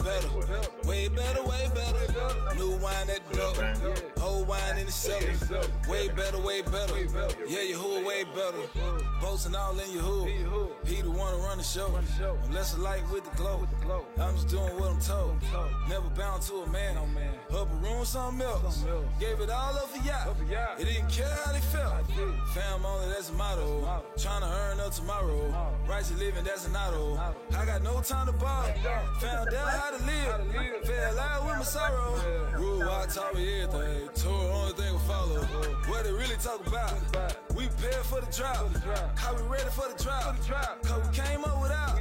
better. Way better, way better. New wine at the door. Old wine in the cellar. Way better, way better. Yeah, your hood way better. Posting all in your hood. He the one to run the show. Unless a light with the glow. I'm just doing what I'm told. Never bound to a man. Upper room, something else. Gave it all up for y'all. It didn't care how they felt. Fam only, that's a motto. Trying to earn up tomorrow. Righteous living, that's an auto. I got no time to borrow. Found out how to live. Fell out with my sorrow. Rule, I taught me everything. Tour, only thing will follow. What they really talk about. We prepared for the drop. How we ready for the drop. Cause we came up without.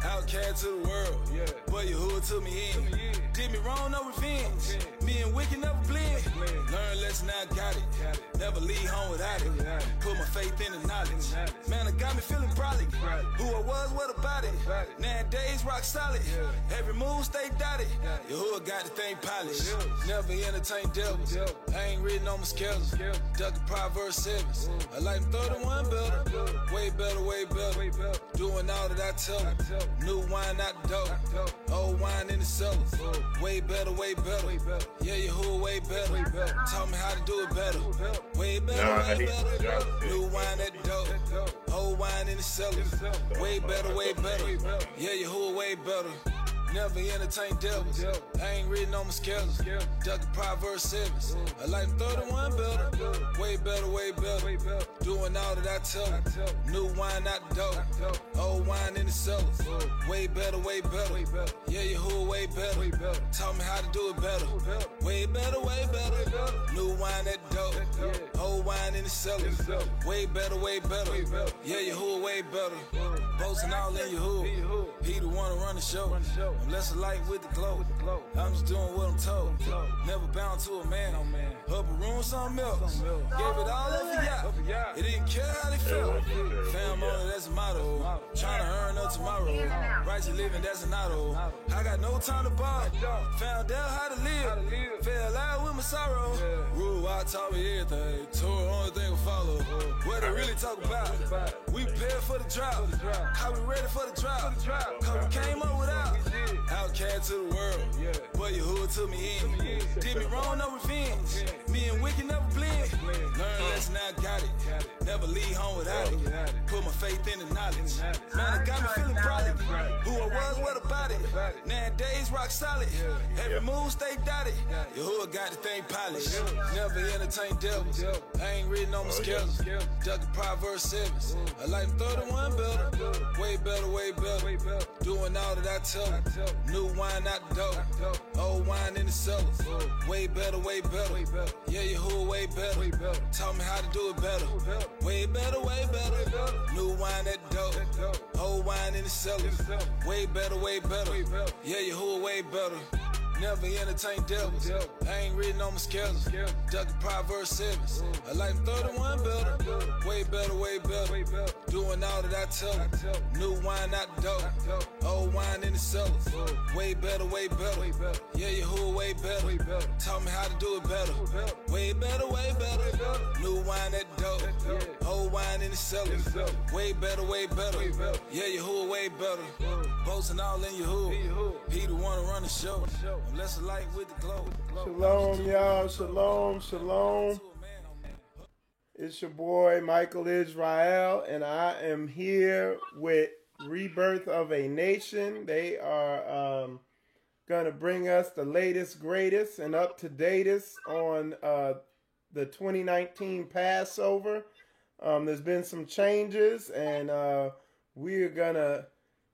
Outcast to the world. But your hood took me in. Did me wrong, no revenge. Me and Wicked never blend. Learn lesson, now I got it. Never leave home without it. Put my faith in the knowledge. Man, it got me feeling brolic. Who I was, what about it? Nowadays, rock solid. Every move stay dotted. Your hood got the thing polished. Never entertain devils. I ain't written on my schedules. Ducking Proverbs 7. I like them 31 better. Way better, way better. Doing all that I tell them. New wine out the door. Old wine in the cellar. Way better, way better. Yeah, your hood way better. Taught me how to do it better. Way better, way better. New wine at the door. Old wine in the cellar. Way better, way better. Yeah, your hood way better. Never entertain devils. I ain't written on my schedules. Ducking Proverbs 7. I like them 31 better. Way better, way better. Doing all that I tell them. New wine out the door. Old wine in the cellar. Way better, way better. Yeah, your hood way better. Taught me how to do it better. Way better, way better. New wine at the door. Old wine in the cellar. Way better, way better. Yeah, your hood way better. Posting all in your hood. He the one to run the show. Unless a light with the glow. I'm just doing what I'm told. Never bound to a man. Upper room, something else. Gave it all up for y'all. It didn't care how they felt. Fam only, that's a motto. Trying to earn up tomorrow. Righteous living, that's an auto. I got no time to borrow. Found out how to live. Fell out with my sorrow. Rule, I taught me everything. Tour, only thing will follow. What they really talk about. We prepared for the drop. How we ready for the drop. Cause we came up without. Outcast to the world. But your hood took me in. Did me wrong, no revenge. Me and Wicked never blend. Learn lesson, now I got it. Never leave home without it. Put my faith in the knowledge. Man, it got me feeling brolic. Who I was, what about it? Nowadays, rock solid. Every move stay dotted. Your hood got the thing polished. Never entertain devils. I ain't written on my schedules. Ducking Proverbs 7. I like them 31 better. Way better, way better. Doing all that I tell them. New wine out the door. Old wine in the cellar. Way better, way better. Yeah, your hood way better. Taught me how to do it better. Way better, way better. New wine at the door. Old wine in the cellar. Way better, way better. Yeah, your hood way better. Never entertain devils. I ain't written on my schedules. Ducking Proverbs 7. I like them 31 better. Way better, way better. Doing all that I tell them. New wine out the door. Old wine in the cellar. Way better, way better. Yeah, your hood way better. Taught me how to do it better. Way better, way better. New wine at the door. Old wine in the cellar. Way better, way better. Yeah, your hood way better. Posting all in your hood. He the one to run the show. Unless a light with the glow. Shalom, y'all. Shalom, shalom. It's your boy, Michael Israel, and I am here with Rebirth of a Nation. They are going to bring us the latest, greatest, and up-to-datest on the 2019 Passover. There's been some changes, and we're going to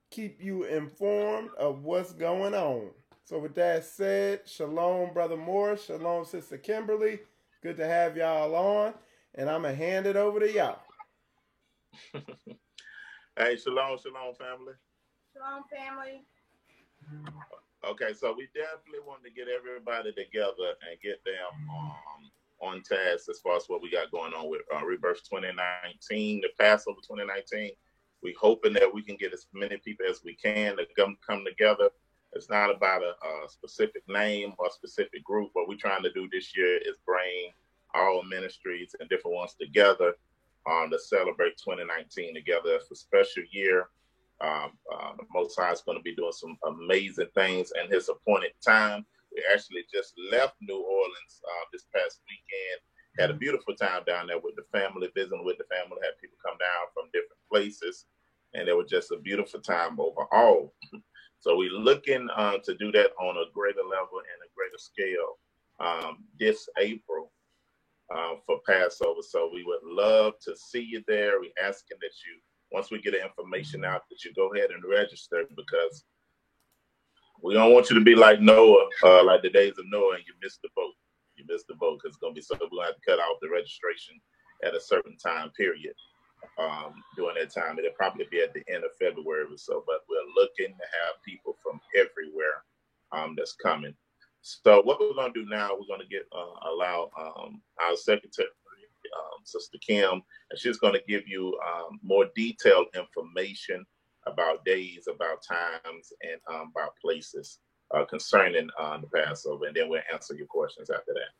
keep you informed of what's going on. So with that said, shalom, Brother Morris. Shalom, Sister Kimberly. Good to have y'all on. And I'm going to hand it over to y'all. Hey, shalom, shalom, family. Shalom, family. Okay, so we definitely want to get everybody together and get them on task as far as what we got going on with Rebirth 2019, the Passover 2019. We're hoping that we can get as many people as we can to come together. It's not about a specific name or specific group. What we're trying to do this year is bring all ministries and different ones together to celebrate 2019 together. It's a special year. The Most High is going to be doing some amazing things in His appointed time. We actually just left New Orleans this past weekend. Had a beautiful time down there with the family, visiting with the family. Had people come down from different places, and it was just a beautiful time overall. So we're looking to do that on a greater level and a greater scale this April for Passover. So we would love to see you there. We're asking that you, once we get the information out, that you go ahead and register, because we don't want you to be like Noah, like the days of Noah, and you missed the boat. You missed the boat, because it's going to be something we're going to have to cut off the registration at a certain time period. During that time, it'll probably be at the end of February or so, but we're looking to have people from everywhere that's coming. So what we're going to do now, we're going to allow our secretary, Sister Kim, and she's going to give you more detailed information about days, about times, and about places concerning the Passover, and then we'll answer your questions after that.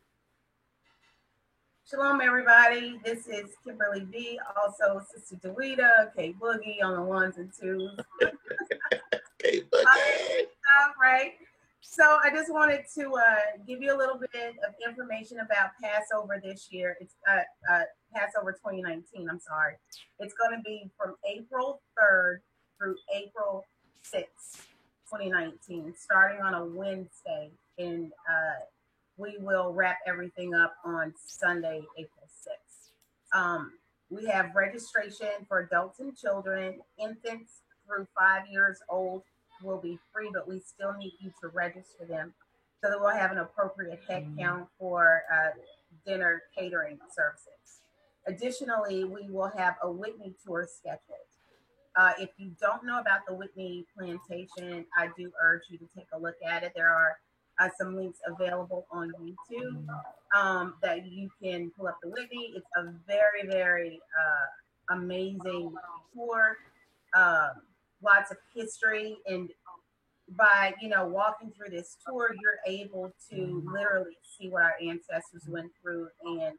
Shalom, everybody. This is Kimberly B. Also, Sister Dewita, K Boogie on the ones and twos. K Boogie. Right. So I just wanted to give you a little bit of information about Passover this year. It's Passover 2019. I'm sorry. It's going to be from April 3rd through April 6th, 2019, starting on a Wednesday, and we will wrap everything up on Sunday, April 6th. We have registration for adults and children. Infants through 5 years old will be free, but we still need you to register them so that we'll have an appropriate head count for dinner catering services. Additionally, we will have a Whitney tour scheduled. If you don't know about the Whitney Plantation, I do urge you to take a look at it. There are some links available on YouTube that you can pull up the Whitney. It's a very, very amazing tour. Lots of history, and by walking through this tour, you're able to literally see what our ancestors went through and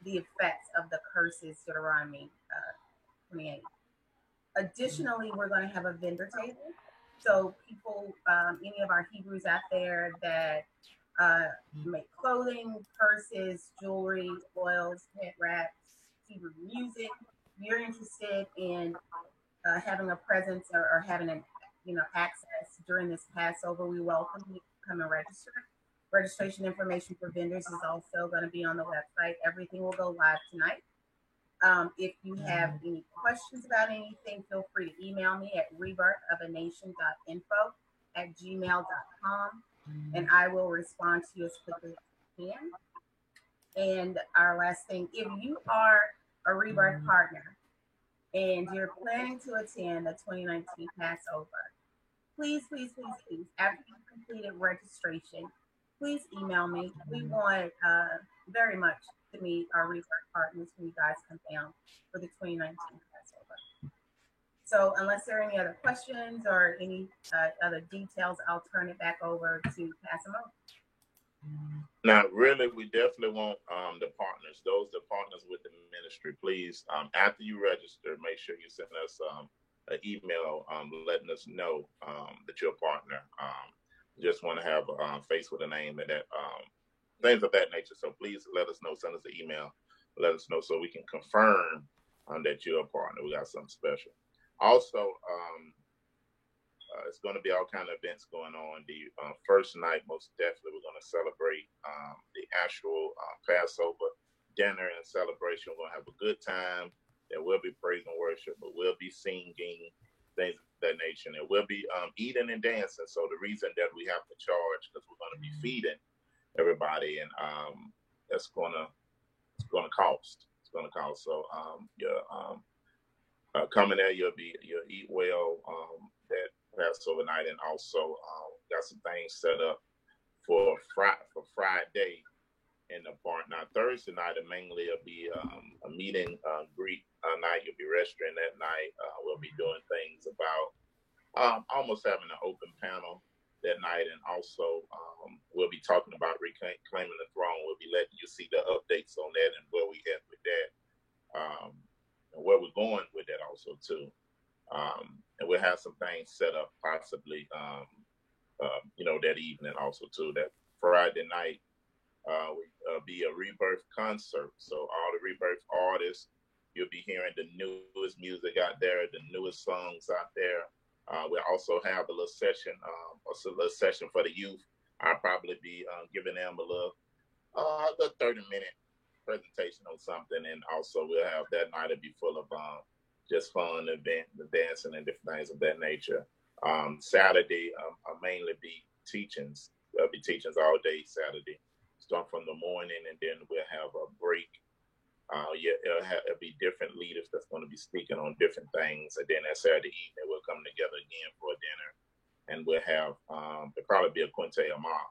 the effects of the curses, Deuteronomy 28. Additionally, we're going to have a vendor table. So people, any of our Hebrews out there that make clothing, purses, jewelry, oils, pet wraps, Hebrew music, if you're interested in having a presence or having an access during this Passover, we welcome you to come and register. Registration information for vendors is also going to be on the website. Everything will go live tonight. If you have any questions about anything, feel free to email me at rebirthofanation.info@gmail.com, and I will respond to you as quickly as I can. And our last thing, if you are a Rebirth partner and you're planning to attend the 2019 Passover, please, after you've completed registration, please email me. We want very much to meet our Rebirth partners when you guys come down for the 2019 Passover. So unless there are any other questions or any other details, I'll turn it back over to Passimo. Now, really, we definitely want the partners, those that partners with the ministry, please, after you register, make sure you send us an email letting us know that you're a partner. Just want to have a face with a name and that things of that nature. So please let us know, send us an email, let us know so we can confirm that you're a partner. We got something special. Also, it's going to be all kind of events going on. The first night, most definitely, we're going to celebrate the actual Passover dinner and celebration. We're going to have a good time. There will be praise and worship, but we'll be singing, things of that nature. And we'll be eating and dancing. So the reason that we have to charge, because we're going to be feeding everybody, and it's going to cost. It's going to cost. So coming there, you'll eat well that Passover night, and also got some things set up for Friday in the park. Now Thursday night, mainly it'll be a meeting greet night. You'll be registering that night. We'll be doing things about almost having an open panel that night, and also we'll be talking about reclaiming the throne. We'll be letting you see the updates on that and where we at with that, and where we're going with that also too. and we'll have some things set up possibly, that evening also too. That Friday night will be a Rebirth concert. So all the Rebirth artists, you'll be hearing the newest music out there, the newest songs out there. We'll also have a little session, for the youth. I'll probably be giving them a little 30-minute presentation on something, and also we'll have that night to be full of just fun, event, the dancing, and different things of that nature. Saturday, I'll mainly be teachings. There'll be teachings all day Saturday, start from the morning, and then we'll have a break. It'll be different leaders that's going to be speaking on different things, and then that Saturday evening we'll come together again for a dinner, and we'll have there'll probably be a Quinte Amar,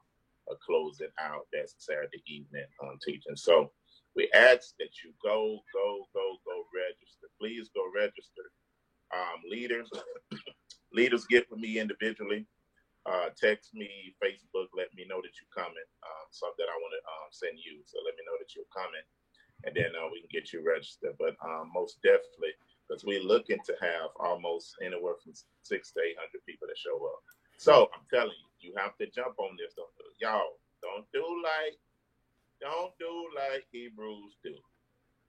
close it out that Saturday evening teaching. So we ask that you go register. Please go register. Leaders get with me individually. Text me, Facebook, let me know that you're coming. Something I want to send you. So let me know that you're coming, and then we can get you registered. But most definitely, because we're looking to have almost anywhere from 600 to 800 people that show up. So I'm telling you, you have to jump on this. Y'all, don't do like Hebrews do,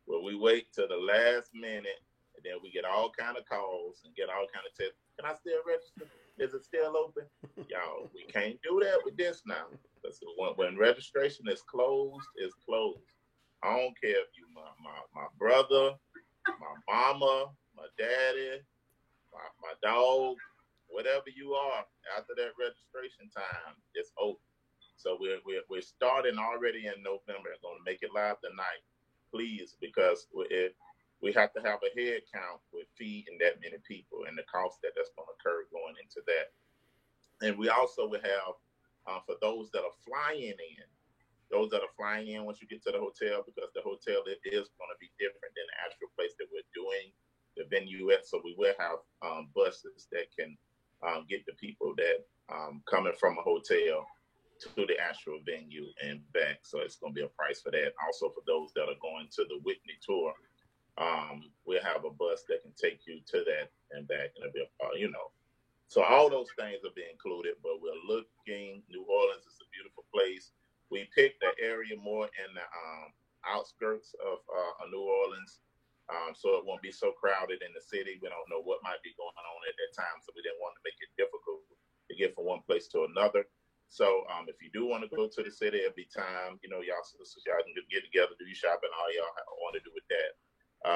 where we wait till the last minute, and then we get all kind of calls and get all kind of texts. Can I still register? Is it still open? Y'all, we can't do that with this now. Because when registration is closed, it's closed. I don't care if you my brother, my mama, my daddy, my dog, whatever you are. After that registration time, it's open. So we're starting already in November. We're going to make it live tonight, please, because we have to have a head count with feeding that many people and the cost that's going to occur going into that. And we also will have, for those that are flying in, once you get to the hotel, because the hotel is going to be different than the actual place that we're doing the venue at. So we will have buses that can get the people that coming from a hotel to the actual venue and back. So it's going to be a price for that. Also for those that are going to the Whitney tour, we'll have a bus that can take you to that and back, and it'll be, So all those things will be included, but we're looking. New Orleans is a beautiful place. We picked the area more in the outskirts of New Orleans, so it won't be so crowded in the city. We don't know what might be going on at that time, so we didn't want to make it difficult to get from one place to another. So if you do want to go to the city, it'll be time. Y'all sisters, y'all can get together, do your shopping, all y'all want to do with that.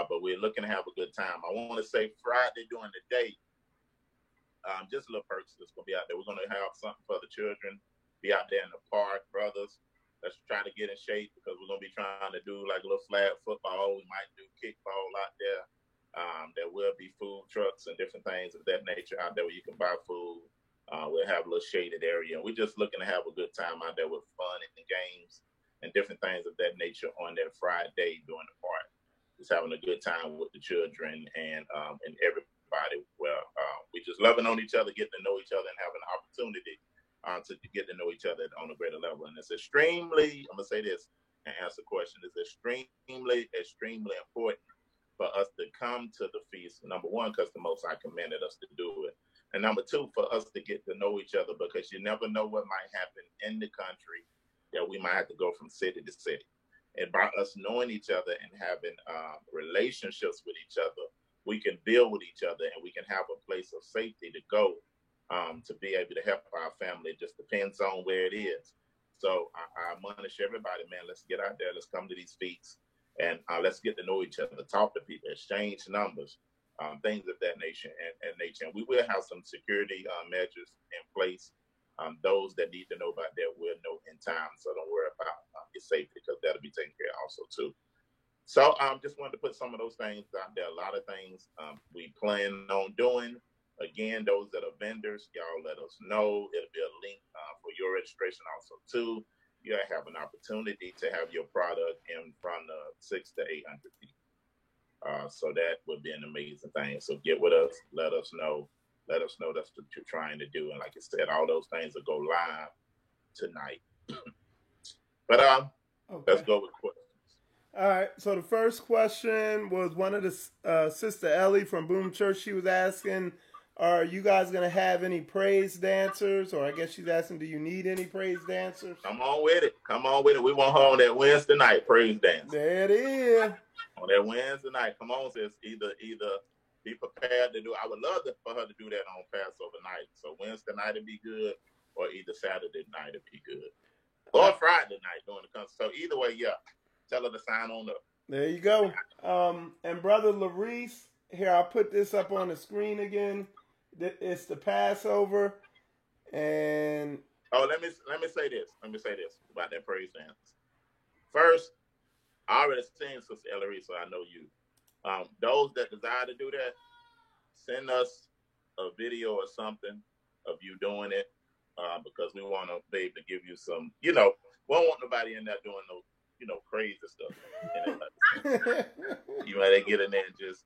But we're looking to have a good time. I want to say Friday during the day, just little perks that's going to be out there. We're going to have something for the children, be out there in the park, brothers. Let's try to get in shape, because we're going to be trying to do like a little flag football. We might do kickball out there. There will be food trucks and different things of that nature out there where you can buy food. We'll have a little shaded area. And we're just looking to have a good time out there with fun and games and different things of that nature on that Friday during the party. Just having a good time with the children and everybody. Well, we just loving on each other, getting to know each other, and having an opportunity to get to know each other on a greater level. And it's extremely, I'm going to say this and answer the question, it's extremely, extremely important for us to come to the feast. Number one, because the Most High commanded us to do it. And number two, for us to get to know each other, because you never know what might happen in the country. We might have to go from city to city. And by us knowing each other and having relationships with each other, we can build with each other, and we can have a place of safety to go to be able to help our family. It just depends on where it is. So I admonish everybody, man, let's get out there. Let's come to these feasts, and let's get to know each other, talk to people, exchange numbers. Things of that nature and nature. And we will have some security measures in place. Those that need to know about that will know in time. So don't worry about your safety, because that'll be taken care of also too. So just wanted to put some of those things out there. A lot of things we plan on doing. Again, those that are vendors, y'all let us know. It'll be a link for your registration also too. You'll have an opportunity to have your product in front of 600 to 800 people. So that would be an amazing thing. So get with us. Let us know. Let us know that's what you're trying to do. And like I said, all those things will go live tonight. But okay. Let's go with questions. All right. So the first question was one of the Sister Ellie from Boom Church. She was asking Are you guys gonna have any praise dancers? Or I guess she's asking, do you need any praise dancers? Come on with it. Come on with it. We want her on that Wednesday night praise dance. There it is. On that Wednesday night. Come on, sis. Either be prepared to do. I would love for her to do that on Passover night. So Wednesday night would be good, or either Saturday night would be good, or Friday night during the concert. So either way, yeah. Tell her to sign on up. There you go. And Brother Larice, here, I'll put this up on the screen again. It's the Passover. And let me say this. Let me say this about that praise dance. First, I already seen Sister Ellery, so I know you. Those that desire to do that, send us a video or something of you doing it, because we want to be able to give you some, we don't want nobody in there doing no, crazy stuff. You might get in there and just,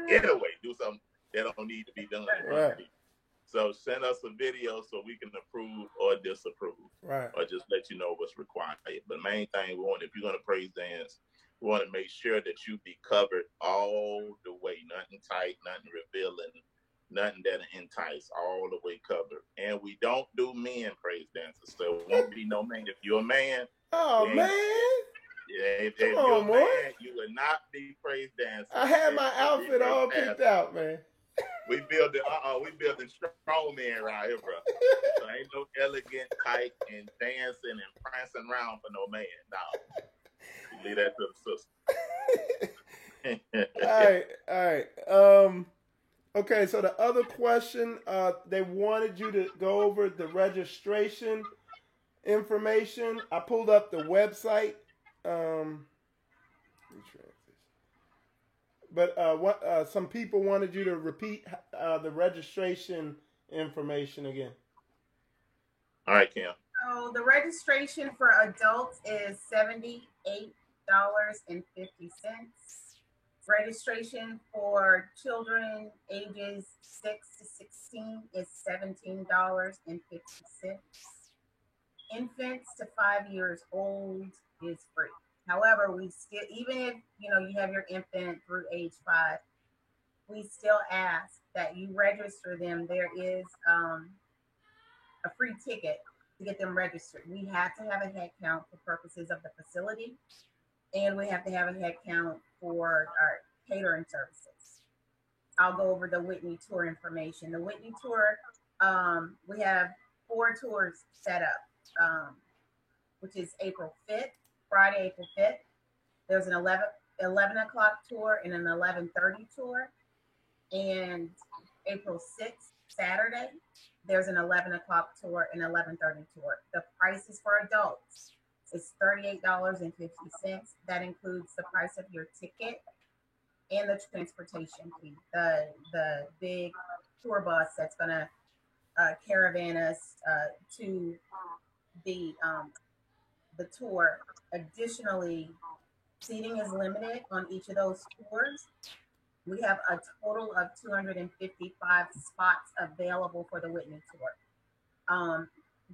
get away, do something that don't need to be done. Right. So send us a video so we can approve or disapprove, right, or just let you know what's required. But main thing, we want, if you're going to praise dance, we want to make sure that you be covered all the way, nothing tight, nothing revealing, nothing that entice, all the way covered. And we don't do men praise dances, so it won't be no man. If you're a man, man. Yeah, if you're a man, you will not be praise dancing. I had my outfit all picked out, man. We building strong men around here, bro. So ain't no elegant tight and dancing and prancing around for no man. No. Leave that to the sister. All right. Okay, so the other question, they wanted you to go over the registration information. I pulled up the website. But some people wanted you to repeat the registration information again. All right, Kim. So the registration for adults is $78.50. Registration for children ages 6 to 16 is $17.50. Infants to 5 years old is free. However, we still, even if you have your infant through age 5, we still ask that you register them. There is a free ticket to get them registered. We have to have a head count for purposes of the facility, and we have to have a head count for our catering services. I'll go over the Whitney tour information. The Whitney tour, we have 4 tours set up, which is April 5th. Friday, April 5th, there's an 11 o'clock tour and an 11:30 tour. And April 6th, Saturday, there's an 11 o'clock tour and 11:30 tour. The prices for adults is $38.50. That includes the price of your ticket and the transportation fee. The big tour bus that's going to caravan us to the tour. Additionally, seating is limited on each of those tours. We have a total of 255 spots available for the Whitney tour.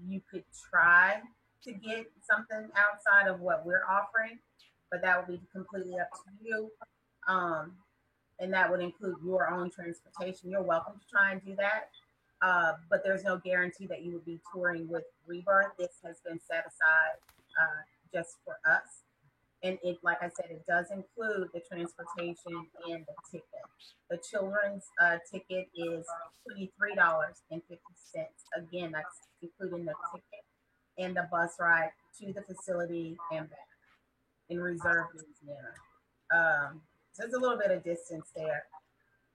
You could try to get something outside of what we're offering, but that would be completely up to you. And that would include your own transportation. You're welcome to try and do that. But there's no guarantee that you would be touring with Rebirth. This has been set aside just for us. And it, like I said, it does include the transportation and the ticket. The children's ticket is $23.50. Again, that's including the ticket and the bus ride to the facility and back in Reserve, Louisiana. So there's a little bit of distance there.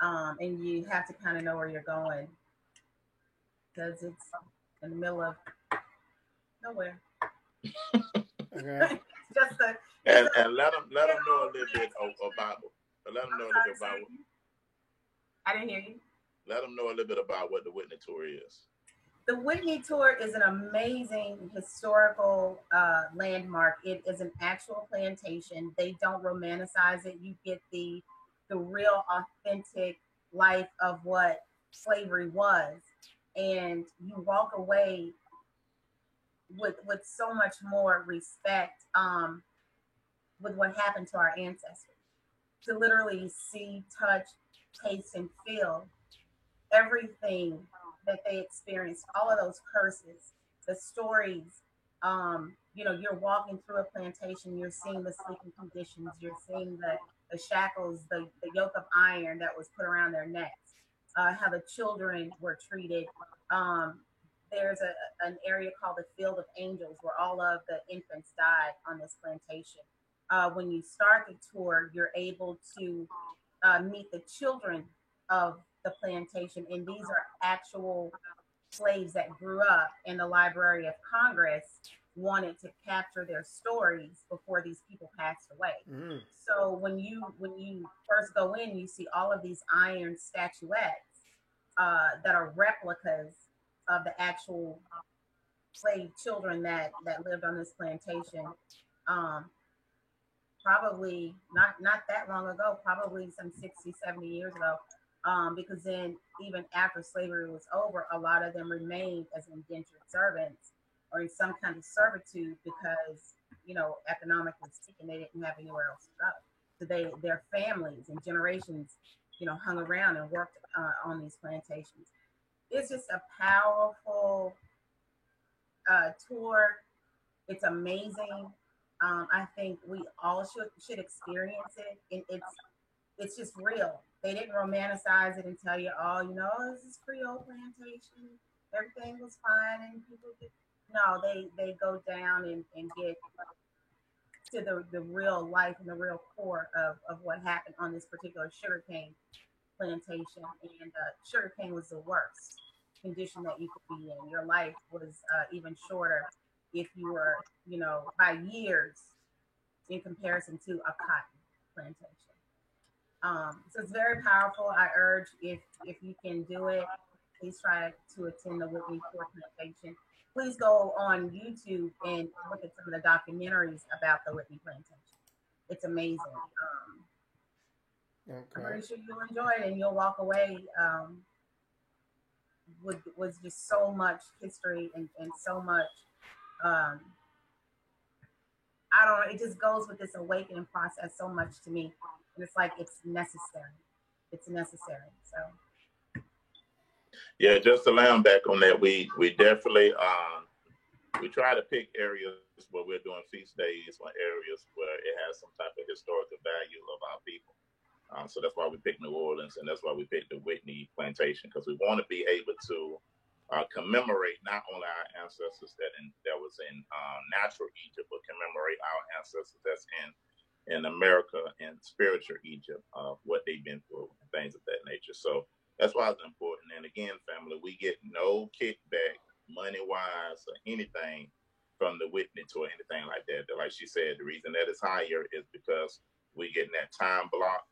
And you have to kind of know where you're going because it's in the middle of nowhere. Okay. Just and let them know a little bit about. Let them know a little bit about. I didn't hear you. Let them know a little bit about what the Whitney Tour is. The Whitney Tour is an amazing historical landmark. It is an actual plantation. They don't romanticize it. You get the real authentic life of what slavery was, and you walk away with so much more respect with what happened to our ancestors. To literally see, touch, taste, and feel everything that they experienced, all of those curses, the stories. You're walking through a plantation, you're seeing the sleeping conditions, you're seeing the shackles, the yoke of iron that was put around their necks, how the children were treated. Um, there's an area called the Field of Angels where all of the infants died on this plantation. When you start the tour, you're able to meet the children of the plantation, and these are actual slaves that grew up, in the Library of Congress wanted to capture their stories before these people passed away. Mm. So when you first go in, you see all of these iron statuettes that are replicas of the actual slave children that lived on this plantation. Um, Probably not that long ago, probably some 60, 70 years ago. Because then even after slavery was over, a lot of them remained as indentured servants or in some kind of servitude because, economically speaking, they didn't have anywhere else to go. So their families and generations, hung around and worked on these plantations. It's just a powerful tour. It's amazing. I think we all should experience it. It's just real. They didn't romanticize it and tell you, oh, this is Creole plantation. Everything was fine and people did. No, they go down and get to the real life and the real core of what happened on this particular sugarcane plantation. And sugarcane was the worst condition that you could be in. Your life was even shorter if you were, by years in comparison to a cotton plantation. So it's very powerful. I urge if you can do it, please try to attend the Whitney Poor Plantation. Please go on YouTube and look at some of the documentaries about the Whitney Plantation. It's amazing. Okay. I'm pretty sure you'll enjoy it and you'll walk away with just so much history and so much. I don't know. It just goes with this awakening process so much to me. And it's like it's necessary. It's necessary. So Yeah, just to land back on that, we definitely we try to pick areas where we're doing feast days or areas where it has some type of historical value of our people. So that's why we picked New Orleans, and that's why we picked the Whitney Plantation, because we want to be able to commemorate not only our ancestors that was in natural Egypt, but commemorate our ancestors that's in America and spiritual Egypt, what they've been through and things of that nature. So that's why it's important. And again, family, we get no kickback, money-wise or anything from the Whitney tour, anything like that. Like she said, the reason that it's higher is because we getting that time block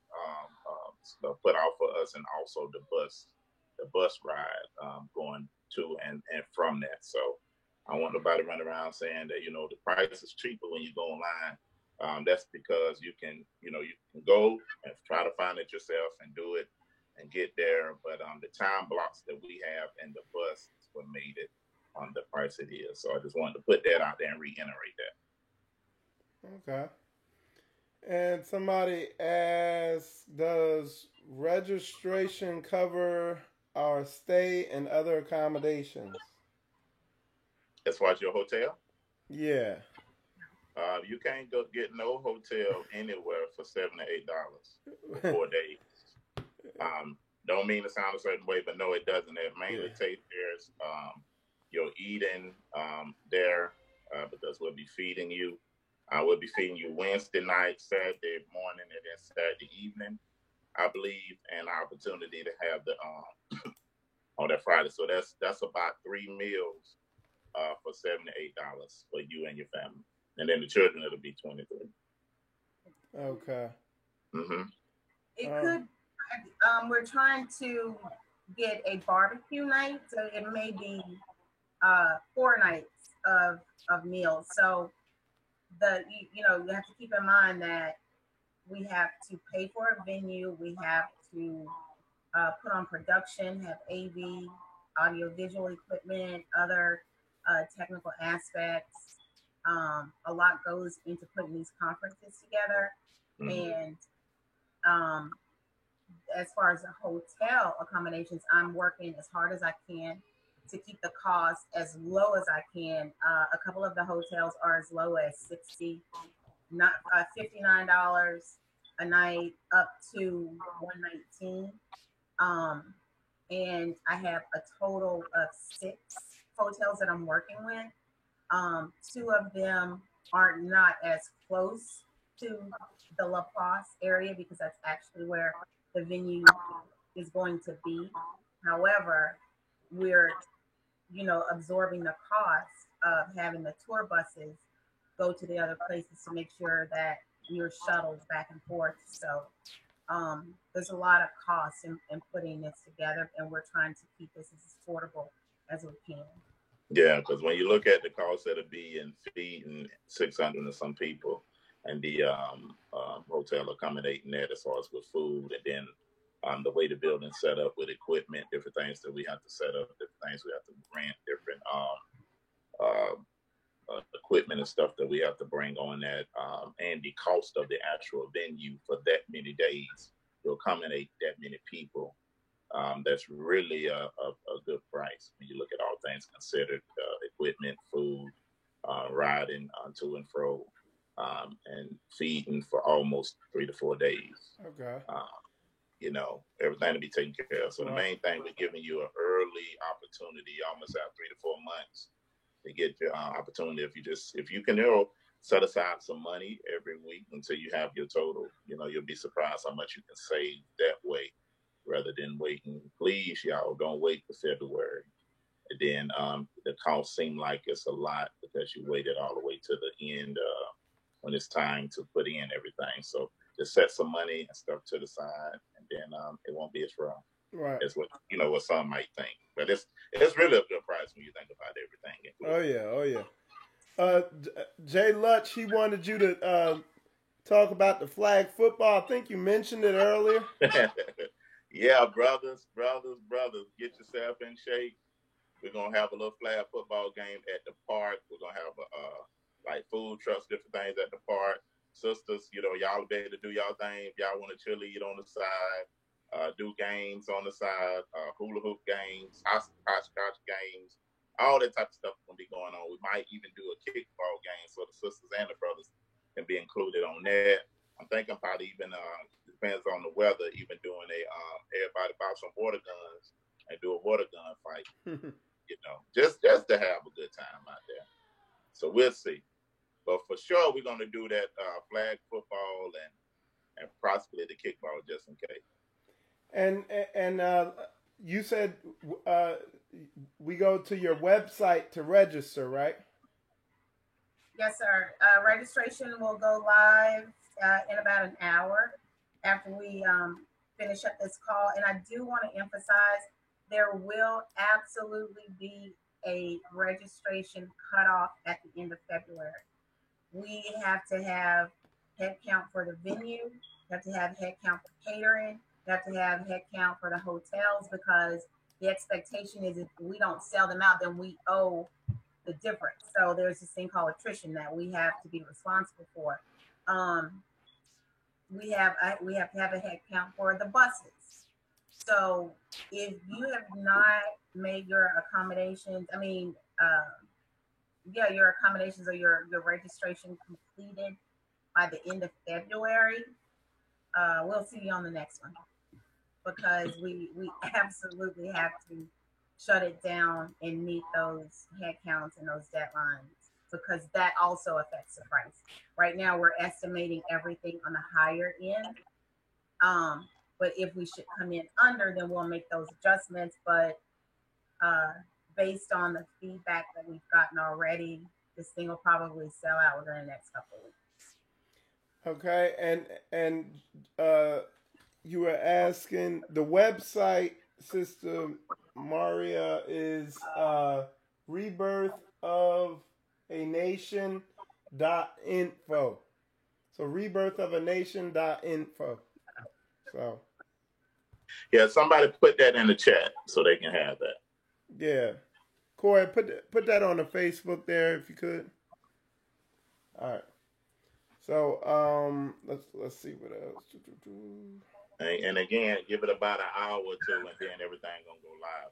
put out for us, and also the bus ride going to and from that. So I want nobody running around saying that the price is cheaper when you go online. That's because you can go and try to find it yourself and do it and get there. But the time blocks that we have and the bus is what made it the price it is. So I just wanted to put that out there and reiterate that. Okay. And somebody asks, does registration cover our stay and other accommodations? As far as your hotel? Yeah. You can't go get no hotel anywhere for $7 to $8 for 4 days. Don't mean to sound a certain way, but no, it doesn't. It mainly takes care of your eating there because we'll be feeding you. We'll be feeding you Wednesday night, Saturday morning, and then Saturday evening, I believe, and opportunity to have the on that Friday. So that's about 3 meals for $7 to $8 for you and your family, and then the children it'll be 23. Okay. Mm-hmm. It could. We're trying to get a barbecue night, so it may be 4 nights of meals. So you have to keep in mind that we have to pay for a venue, we have to put on production, have AV, audio visual equipment, other technical aspects. A lot goes into putting these conferences together, and as far as the hotel accommodations, I'm working as hard as I can to keep the cost as low as I can. A couple of the hotels are as low as not $59 a night up to 119. And I have a total of 6 hotels that I'm working with. 2 of them are not as close to the La Place area because that's actually where the venue is going to be. However, we're, absorbing the cost of having the tour buses go to the other places to make sure that you're shuttled back and forth. So there's a lot of costs in putting this together, and we're trying to keep this as affordable as we can. Yeah, because when you look at the cost that'll be in feeding 600 and some people, and the hotel accommodating that as far as with food, and then the way the building's set up with equipment, different things that we have to set up, different things we have to rent, different equipment and stuff that we have to bring on that, and the cost of the actual venue for that many days to accommodate that many people. That's really a good price when you look at all things considered, equipment, food, riding to and fro, and feeding for almost 3 to 4 days. Okay. Everything to be taken care of. So the main thing, we're giving you an early opportunity. You almost have 3 to 4 months to get your opportunity. If you can set aside some money every week until you have your total, you'll be surprised how much you can save that way rather than waiting. Please, y'all, don't wait for February. And then the cost seem like it's a lot because you waited all the way to the end when it's time to put in everything. So just set some money and stuff to the side, and then it won't be as rough. Right. That's what some might think, but it's really a good price when you think about everything. Oh yeah. Jay Lutch, he wanted you to talk about the flag football. I think you mentioned it earlier. Yeah, brothers, get yourself in shape. We're gonna have a little flag football game at the park. We're gonna have like food trucks, different things at the park. Sisters, y'all be able to do y'all thing. If y'all want to cheerlead on the side, do games on the side, hula hoop games, hopscotch games, all that type of stuff is gonna be going on. We might even do a kickball game so the sisters and the brothers can be included on that. I'm thinking about even depends on the weather, even doing everybody buy some water guns and do a water gun fight. Just to have a good time out there. So we'll see. But for sure, we're going to do that flag football and possibly the kickball just in case. And you said we go to your website to register, right? Yes, sir. Registration will go live in about an hour after we finish up this call. And I do want to emphasize there will absolutely be a registration cutoff at the end of February. We have to have head count for the venue. We have to have head count for catering. We have to have head count for the hotels, because the expectation is if we don't sell them out, then we owe the difference. So there's this thing called attrition that we have to be responsible for. We have to have a head count for the buses. So if you have not made your accommodations, your accommodations or your registration completed by the end of February, we'll see you on the next one, because we absolutely have to shut it down and meet those head counts and those deadlines, because that also affects the price. Right now, we're estimating everything on the higher end. But if we should come in under, then we'll make those adjustments. But based on the feedback that we've gotten already, this thing will probably sell out within the next couple of weeks. Okay, and you were asking, the website, Sister Maria, is rebirthofanation.info. So rebirthofanation.info. So yeah, somebody put that in the chat so they can have that. Yeah, Corey, put that on the Facebook there if you could. All right. So let's see what else. And again, give it about an hour or two, and then everything gonna go live.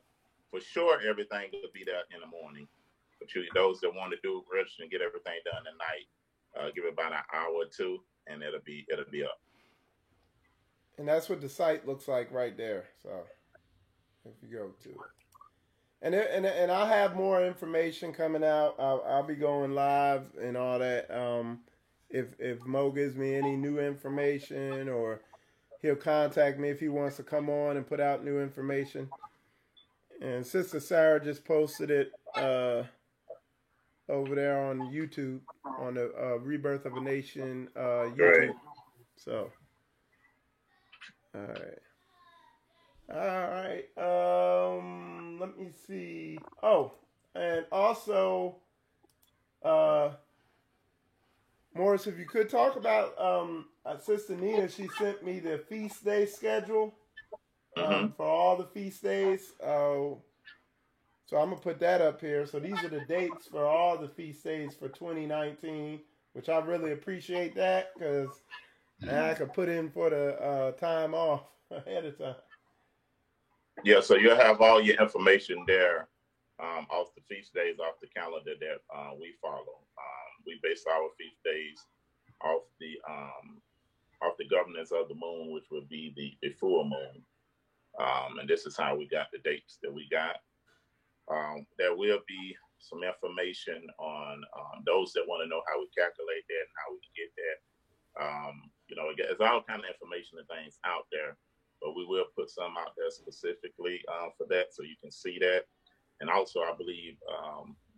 For sure, everything will be there in the morning. But those that want to do register and get everything done tonight, give it about an hour or two, and it'll be up. And that's what the site looks like right there. So if you go to it, and I'll have more information coming out. I'll be going live and all that. If Mo gives me any new information, or he'll contact me if he wants to come on and put out new information. And Sister Sarah just posted it over there on YouTube, on the Rebirth of a Nation YouTube. Great. So, all right. Let me see. Oh, and also, Morris, if you could talk about Sister Nina, she sent me the feast day schedule for all the feast days. So I'm gonna put that up here. So these are the dates for all the feast days for 2019, which I really appreciate that, because now I can put in for the time off ahead of time. Yeah, so you'll have all your information there off the feast days, off the calendar that we follow. We base our feast days off the governance of the moon, which would be the full moon. And this is how we got the dates that we got. There will be some information on those that want to know how we calculate that and how we can get that. There's all kind of information and things out there, but we will put some out there specifically for that, so you can see that. And also, I believe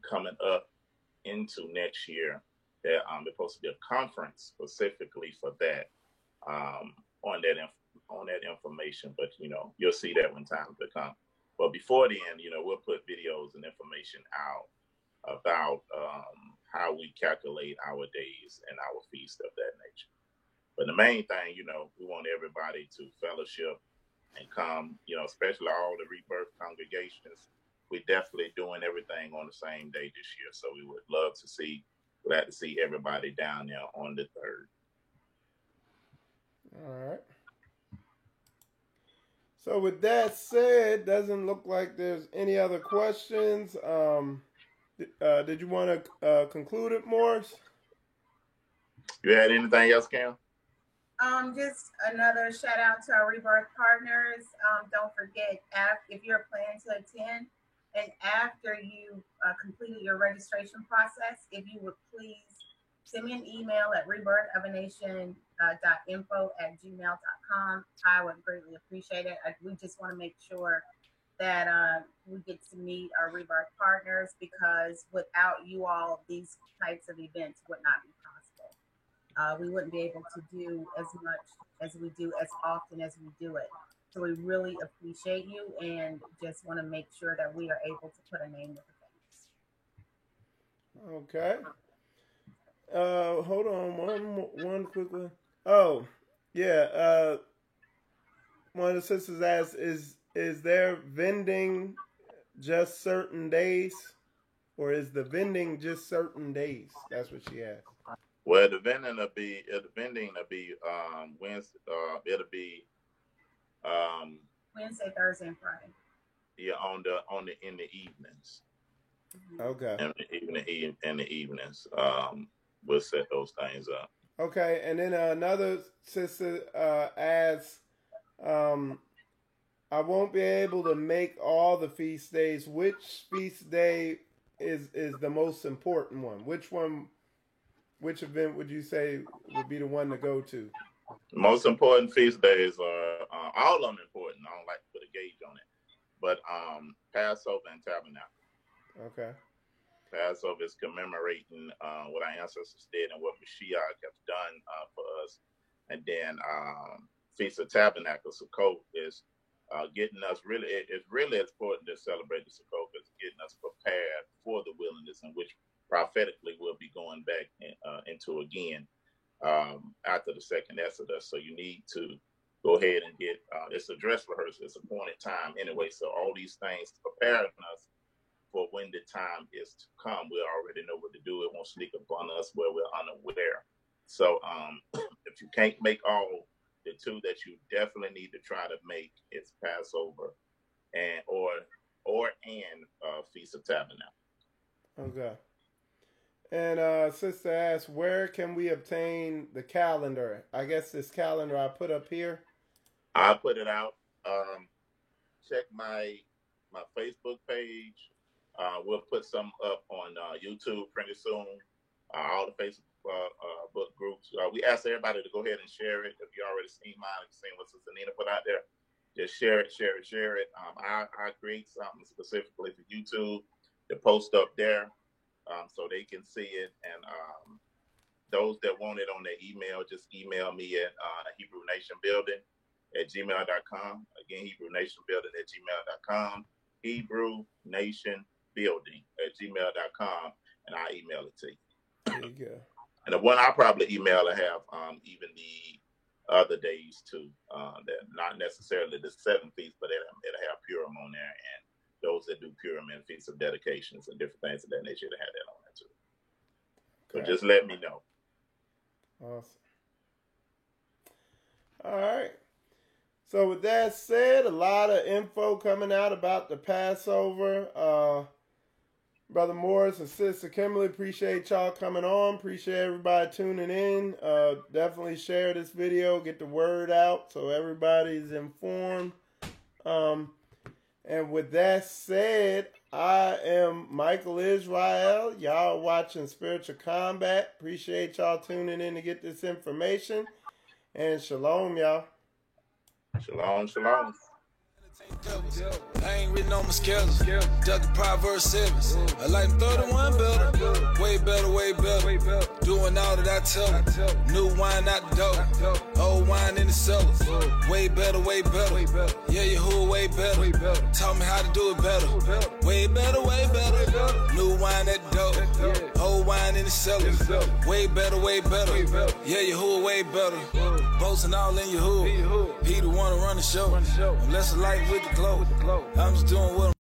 coming up into next year, that there's supposed to be a conference specifically for that on that information. But you'll see that when time to come. But before then, we'll put videos and information out about how we calculate our days and our feast of that nature. But the main thing, we want everybody to fellowship and come, especially all the Rebirth congregations. We're definitely doing everything on the same day this year. So we would love to glad to see everybody down there on the 3rd. All right. So with that said, doesn't look like there's any other questions. Did you want to conclude it, Morris? You had anything else, Cam? Just another shout out to our Rebirth partners. Don't forget, if you're planning to attend, and after you completed your registration process, if you would please send me an email at rebirthofanation.info@gmail.com. I would greatly appreciate it. We just want to make sure that we get to meet our Rebirth partners, because without you all, these types of events would not be possible. We wouldn't be able to do as much as we do, as often as we do it. So we really appreciate you, and just want to make sure that we are able to put a name with the face. Okay. Hold on, one quick one. Oh, yeah. One of the sisters asked, is there vending just certain days, or is the vending just certain days? That's what she asked. Well, the vending will be Wednesday. It'll be Wednesday, Thursday, and Friday. Yeah, in the evenings. Okay. In the evenings, we'll set those things up. Okay, and then another sister asks, I won't be able to make all the feast days. Which feast day is the most important one? Which event would you say would be the one to go to? The most important feast days are all of them important. I don't like to put a gauge on it, but Passover and Tabernacle. Okay. Passover is commemorating what our ancestors did and what Mashiach has done for us, and then Feast of Tabernacles, Sukkot, is getting us really. It's really important to celebrate the Sukkot, because it's getting us prepared for the wilderness, in which prophetically we'll be going back into again after the second Exodus. So you need to go ahead and get it's a dress rehearsal. It's appointed time anyway. So all these things preparing us for when the time is to come. We already know what to do. It won't sneak upon us where we're unaware. So if you can't make all the two that you definitely need to try to make is Passover and Feast of Tabernacle. Okay. And sister asks, where can we obtain the calendar? I guess this calendar I put up here. I put it out. Check my Facebook page. We'll put some up on YouTube pretty soon. All the Facebook groups. We ask everybody to go ahead and share it. If you already seen mine, if you've seen what Sister Nina put out there, just share it. I create something specifically for YouTube to post up there so they can see it. And those that want it on their email, just email me at HebrewNationBuilding@gmail.com. Again, HebrewNationBuilding@gmail.com. HebrewNationBuilding@gmail.com. And I'll email it to you. There you go. And the one I'll probably email will have even the other days too. That not necessarily the 7 feasts, but it'll have Purim on there, and those that do Purim and Feast of Dedications and different things of that nature to have that on there too. So just let me know. Awesome. All right. So with that said, a lot of info coming out about the Passover. Brother Morris and Sister Kimberly, appreciate y'all coming on. Appreciate everybody tuning in. Definitely share this video, get the word out so everybody's informed. And with that said, I am Michael Israel. Y'all watching Spiritual Combat. Appreciate y'all tuning in to get this information. And shalom, y'all. Shalom, shalom. I ain't written on my schedule. Duck the Proverbs 7. I like 31 better. Way better, way better. Doing all that I tell them. New wine out the door. Old wine in the cellar. Way better, way better. Yeah, Yahuwah way better. Taught me how to do it better. Way better, way better. New wine at the door. Old wine in the cellar. Way better, way better. Yeah, Yahuwah way better. Boasting all in Yahuwah. He the one to run the show. I'm less a light with the glow. I'm just doing what I'm